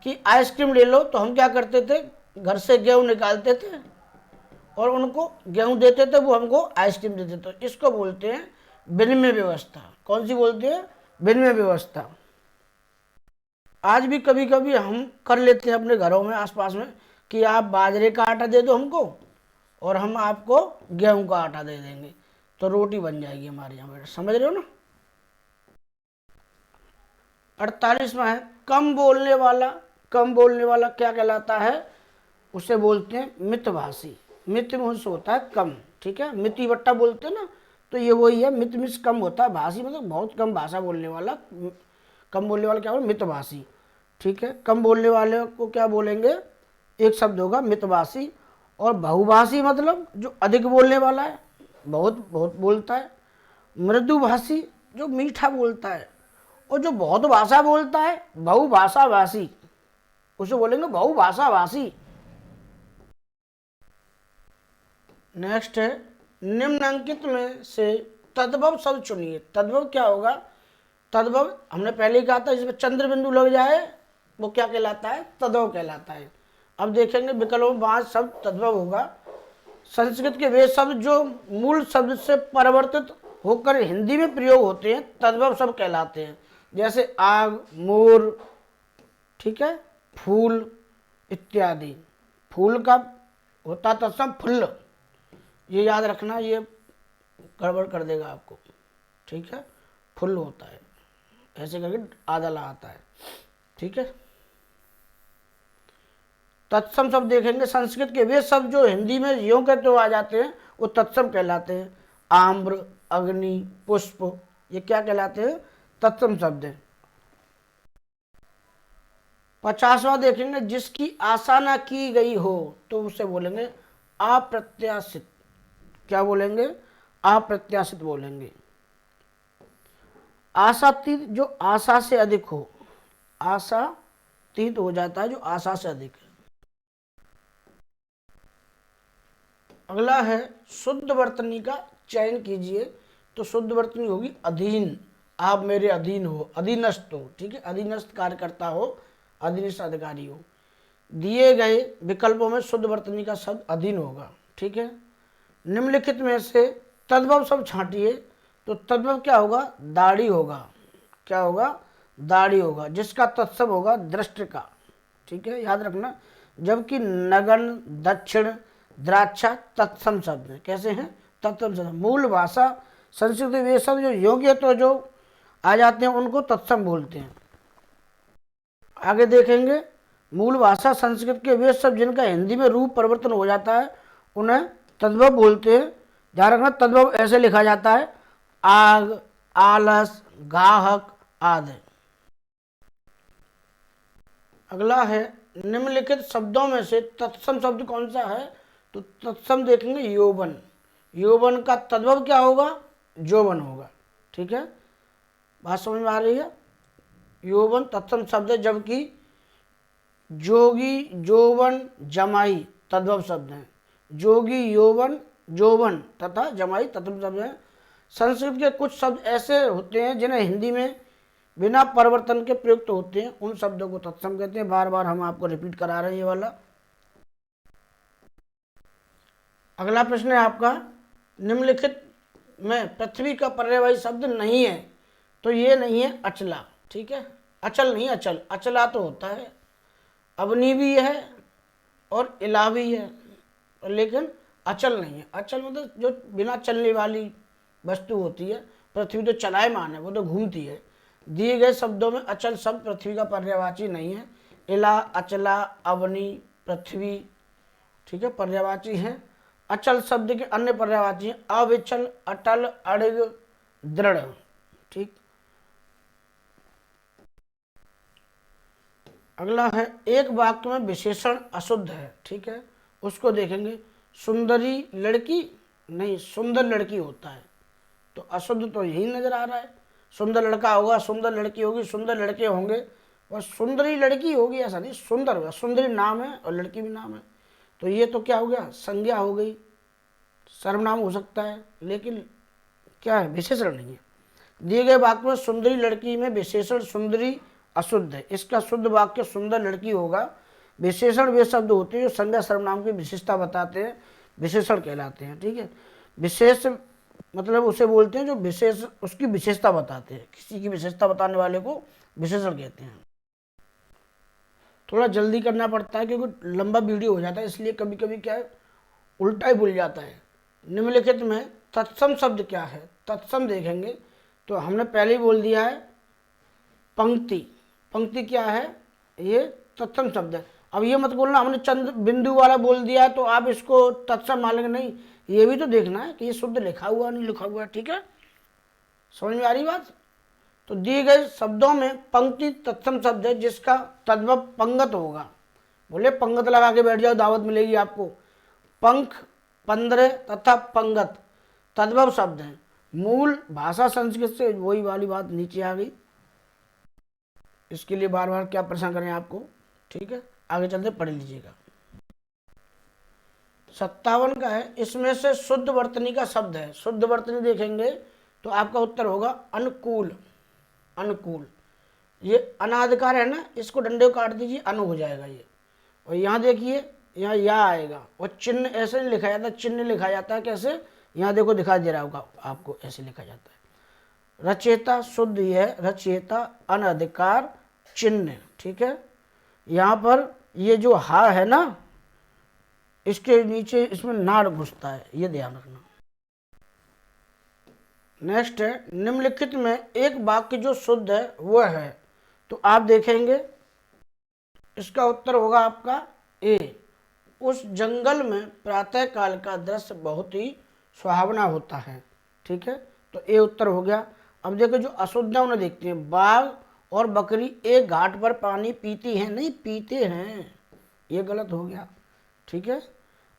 कि आइसक्रीम ले लो, तो हम क्या करते थे, घर से गेहूं निकालते थे और उनको गेहूं देते थे, वो हमको आइसक्रीम देते थे। इसको बोलते हैं विनिमय व्यवस्था। कौन सी बोलते हैं, विनिमय व्यवस्था। आज भी कभी कभी हम कर लेते हैं अपने घरों में आसपास में कि आप बाजरे का आटा दे दो हमको और हम आपको गेहूं का आटा दे देंगे, तो रोटी बन जाएगी हमारे यहाँ पर। समझ रहे हो ना। 48वां है कम बोलने वाला। कम बोलने वाला क्या कहलाता है, उसे बोलते हैं मितभाषी। मित में से होता है कम, ठीक है, मिति बट्टा बोलते हैं ना, तो ये वही है। मित में से कम होता है, भाषी मतलब बहुत कम भाषा बोलने वाला। कम बोलने वाला क्या बोले, मितभाषी। ठीक है, कम बोलने वाले को क्या बोलेंगे, एक शब्द होगा मितभाषी। और बहुभाषी मतलब जो अधिक बोलने वाला है, बहुत बहुत बोलता है। मृदुभाषी जो मीठा बोलता है, और जो बहुत भाषा बोलता है बहुभाषा भाषी, उसे बोलेंगे बहुभाषा भाषी। नेक्स्ट है निम्नलिखित में से तद्भव शब्द चुनिए। तद्भव क्या होगा, तद्भव हमने पहले ही कहा था, जिसमें चंद्र बिंदु लग जाए वो क्या कहलाता है, तद्भव कहलाता है। अब देखेंगे विकल्पों में 5 शब्द तद्भव होगा। संस्कृत के वे शब्द जो मूल शब्द से परिवर्तित होकर हिंदी में प्रयोग होते हैं तद्भव शब्द कहलाते हैं। जैसे आग, मोर, ठीक है, फूल इत्यादि। फूल का होता तत्सम फुल्ल, ये याद रखना, ये गड़बड़ कर देगा आपको। ठीक है, फुल होता है, ऐसे करके आदला आता है। ठीक है, तत्सम शब्द देखेंगे। संस्कृत के वे शब्द जो हिंदी में यों के त्यों आ जाते हैं वो तत्सम कहलाते हैं। आम्र, अग्नि, पुष्प, ये क्या कहलाते हैं, तत्सम शब्द है। 50वां देखेंगे जिसकी आशा ना की गई हो तो उसे बोलेंगे अप्रत्याशित। क्या बोलेंगे, अप्रत्याशित बोलेंगे। आशातीत जो आशा से अधिक हो, आशातीत हो जाता है जो आशा से अधिक है। अगला है शुद्ध वर्तनी का चयन कीजिए। तो शुद्ध वर्तनी होगी अधीन, आप मेरे अधीन हो, अधीनस्थ हो। ठीक है, अधीनस्थ कार्यकर्ता हो, अधीनस्थ अधिकारी हो। दिए गए विकल्पों में शुद्ध वर्तनी का शब्द अधीन होगा। ठीक है, निम्नलिखित में से तद्भव शब्द छांटिए। तो तद्भव क्या होगा, दाढ़ी होगा। क्या होगा, दाढ़ी होगा, जिसका तत्सम होगा दृष्टि का। ठीक है, याद रखना। जबकि नगन, दक्षिण, द्राक्षा तत्सम शब्द है। कैसे हैं, तत्सम शब्द। मूल भाषा संस्कृत वे शब्द जो योग्य तो जो आ जाते हैं उनको तत्सम बोलते हैं। आगे देखेंगे मूल भाषा संस्कृत के वे शब्द जिनका हिंदी में रूप परिवर्तन हो जाता है उन्हें तद्भव बोलते हैं। ध्यान रखना, तद्भव ऐसे लिखा जाता है आग, आलस, गाहक आदि। अगला है निम्नलिखित शब्दों में से तत्सम शब्द कौन सा है। तो तत्सम देखेंगे यौवन। यौवन का तद्भव क्या होगा, यौवन होगा। ठीक है, बात समझ में आ रही है। यौवन तत्सम शब्द है, जबकि जोगी, यौवन, जमाई तद्भव शब्द हैं। जोगी, यौवन, यौवन तथा जमाई तत्सम शब्द हैं। संस्कृत के कुछ शब्द ऐसे होते हैं जिन्हें हिंदी में बिना परिवर्तन के प्रयुक्त होते हैं, उन शब्दों को तत्सम कहते हैं। बार बार हम आपको रिपीट करा रहे हैं ये वाला। अगला प्रश्न है आपका, निम्नलिखित में पृथ्वी का पर्यायवाची शब्द नहीं है। तो ये नहीं है अचला। ठीक है, अचल नहीं, अचल, अचला तो होता है, अवनी भी है और इला भी है, लेकिन अचल नहीं है। अचल मतलब जो बिना चलने वाली वस्तु होती है। पृथ्वी तो चलायमान है, वो तो घूमती है, दिए गए शब्दों में अचल शब्द पृथ्वी का पर्यायवाची नहीं है। इला, अचला, अवनी, पृथ्वी, ठीक है, पर्यायवाची हैं। अचल शब्द के अन्य पर्यायवाची हैं अविचल, अटल, अड़िग, दृढ़। ठीक, अगला है एक वाक्य में विशेषण अशुद्ध है। ठीक है, उसको देखेंगे। सुंदरी लड़की नहीं, सुंदर लड़की होता है, तो अशुद्ध तो यही नजर आ रहा है। सुंदर लड़का होगा, सुंदर लड़की होगी, सुंदर लड़के होंगे, और सुंदरी लड़की होगी ऐसा नहीं, सुंदर होगा। सुंदरी नाम है और लड़की भी नाम है, तो ये तो क्या हो गया, संज्ञा हो गई, सर्वनाम हो सकता है, लेकिन क्या है, विशेषण नहीं है। दिए गए वाक्य में सुंदरी लड़की में विशेषण सुंदरी अशुद्ध है। इसका शुद्ध वाक्य सुंदर लड़की होगा। विशेषण वे शब्द होते हैं जो संज्ञा सर्वनाम की विशेषता बताते हैं, विशेषण कहलाते हैं। ठीक है, विशेष मतलब उसे बोलते हैं जो विशेष, उसकी विशेषता बताते हैं। किसी की विशेषता बताने वाले को विशेषण कहते हैं। थोड़ा जल्दी करना पड़ता है क्योंकि लंबा वीडियो हो जाता है, इसलिए कभी कभी क्या है, उल्टा ही भूल जाता है। निम्नलिखित में तत्सम शब्द क्या है? तत्सम देखेंगे तो हमने पहले ही बोल दिया है पंक्ति। पंक्ति क्या है? ये तत्सम शब्द है। अब ये मत बोलना हमने चंद बिंदु वाला बोल दिया तो आप इसको तत्सम मान लेंगे, नहीं, ये भी तो देखना है कि ये शुद्ध लिखा हुआ नहीं लिखा हुआ है। ठीक है, समझ में आ रही बात? तो दिए गए शब्दों में पंक्ति तत्सम शब्द है जिसका तद्भव पंगत होगा। बोले पंगत लगा के बैठ जाओ, दावत मिलेगी आपको। पंख, पंद्रह तथा पंगत तद्भव शब्द है। मूल भाषा संस्कृत से, वही वाली बात नीचे आ गई। इसके लिए बार बार क्या प्रश्न करें आपको? ठीक है, आगे चलते पढ़ लीजिएगा। 57 का है, इसमें से शुद्ध वर्तनी का शब्द है। शुद्ध वर्तनी देखेंगे तो आपका उत्तर होगा अनुकूल। अनुकूल, ये अनाधिकार है ना, इसको डंडे को काट दीजिए, अनु हो जाएगा ये। और यहाँ देखिए, यहाँ या आएगा, और चिन्ह ऐसे नहीं लिखा जाता, चिन्ह लिखा जाता है कैसे, यहाँ देखो दिखाई दे रहा होगा आपको, ऐसे लिखा जाता है। रचयिता शुद्ध ये है, रचयिता अनधिकार चिन्ह। ठीक है, यहाँ पर ये जो हा है ना, इसके नीचे इसमें नाड़ घुसता है, ये ध्यान रखना। नेक्स्ट है, निम्नलिखित में एक वाक्य जो शुद्ध है वह है, तो आप देखेंगे इसका उत्तर होगा आपका ए। उस जंगल में प्रातः काल का दृश्य बहुत ही सुहावना होता है। ठीक है, तो ए उत्तर हो गया। अब देखो जो अशुद्ध है उन्हें देखते हैं। बाघ और बकरी एक घाट पर पानी पीती हैं, नहीं पीते हैं, ये गलत हो गया। ठीक है,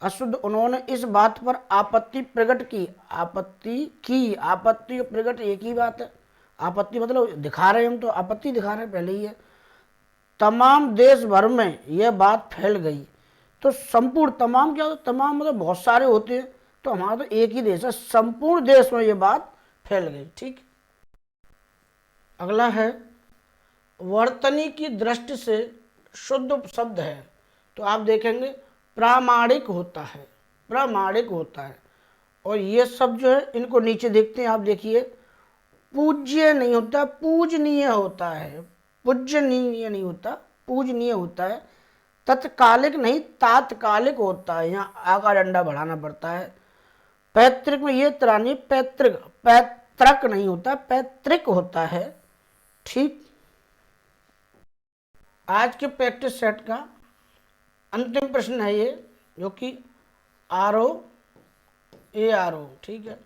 अशुद्ध, उन्होंने इस बात पर आपत्ति प्रकट की। आपत्ति और प्रकट एक ही बात है। आपत्ति मतलब दिखा रहे हैं, हम तो आपत्ति दिखा रहे हैं पहले ही है। तमाम देश भर में यह बात फैल गई, तो संपूर्ण, तमाम क्या होता है, तमाम मतलब बहुत सारे होते हैं, तो हमारा तो एक ही देश है, संपूर्ण देश में यह बात फैल गई। ठीक, अगला है, वर्तनी की दृष्टि से शुद्ध शब्द है, तो आप देखेंगे प्रामाणिक होता है। प्रामाणिक होता है, और ये सब जो है इनको नीचे देखते हैं आप, देखिए पूज्य नहीं होता, पूजनीय होता है। पूजनीय नहीं होता, पूजनीय होता है। तत्कालिक नहीं, तात्कालिक होता है, यहाँ आका डंडा बढ़ाना पड़ता है। पैतृक में ये तरह नहीं, पैतृक, पैतृक नहीं होता, पैतृक होता है। ठीक, आज के प्रैक्टिस सेट का अंतिम प्रश्न है ये, जो कि RO ठीक है,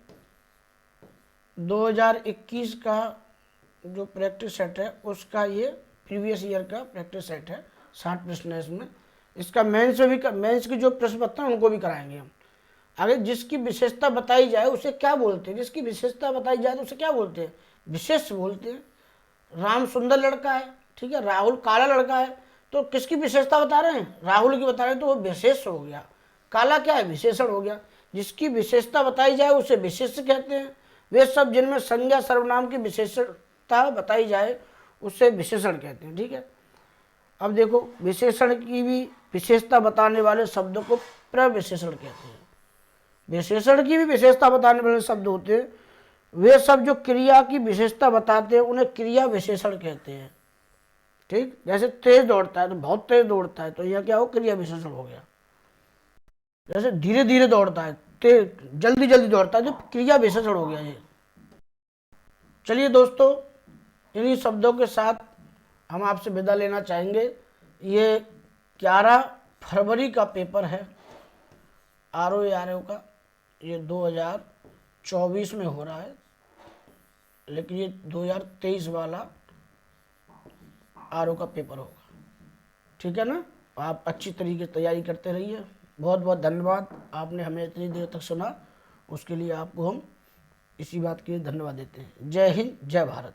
2021 का जो प्रैक्टिस सेट है उसका ये प्रीवियस ईयर का प्रैक्टिस सेट है। 60 प्रश्न है इसमें। इसका मेंस में भी, मेंस की जो प्रश्न पत्र हैं उनको भी कराएंगे हम। आगे जिसकी विशेषता बताई जाए उसे क्या बोलते हैं? जिसकी विशेषता बताई जाए तो उसे क्या बोलते हैं? विशेष बोलते हैं। राम सुंदर लड़का है, ठीक है, राहुल काला लड़का है, तो किसकी विशेषता बता रहे हैं? राहुल की बता रहे हैं, तो वो विशेष हो गया। काला क्या है? विशेषण हो गया। जिसकी विशेषता बताई जाए उसे विशेष कहते हैं। वे सब जिनमें संज्ञा सर्वनाम की विशेषता बताई जाए उसे विशेषण कहते हैं। ठीक है, अब देखो विशेषण की भी विशेषता बताने वाले शब्दों को प्रविशेषण कहते हैं। विशेषण की भी विशेषता बताने वाले शब्द होते हैं, वे सब जो क्रिया की विशेषता बताते हैं उन्हें क्रिया विशेषण कहते हैं। ठीक, जैसे तेज दौड़ता है तो बहुत तेज दौड़ता है, तो यह क्या हो? क्रिया विशेषण हो गया। जैसे धीरे धीरे दौड़ता है, तेज जल्दी जल्दी दौड़ता है, तो क्रिया विशेषण हो गया ये। चलिए दोस्तों, इन्हीं शब्दों के साथ हम आपसे विदा लेना चाहेंगे। ये 11 फरवरी का पेपर है RO का, ये 2024 में हो रहा है, लेकिन ये 2023 वाला RO का पेपर होगा। ठीक है ना? आप अच्छी तरीके से तैयारी करते रहिए। बहुत बहुत धन्यवाद, आपने हमें इतनी देर तक सुना, उसके लिए आपको हम इसी बात के लिए धन्यवाद देते हैं। जय हिंद, जय भारत।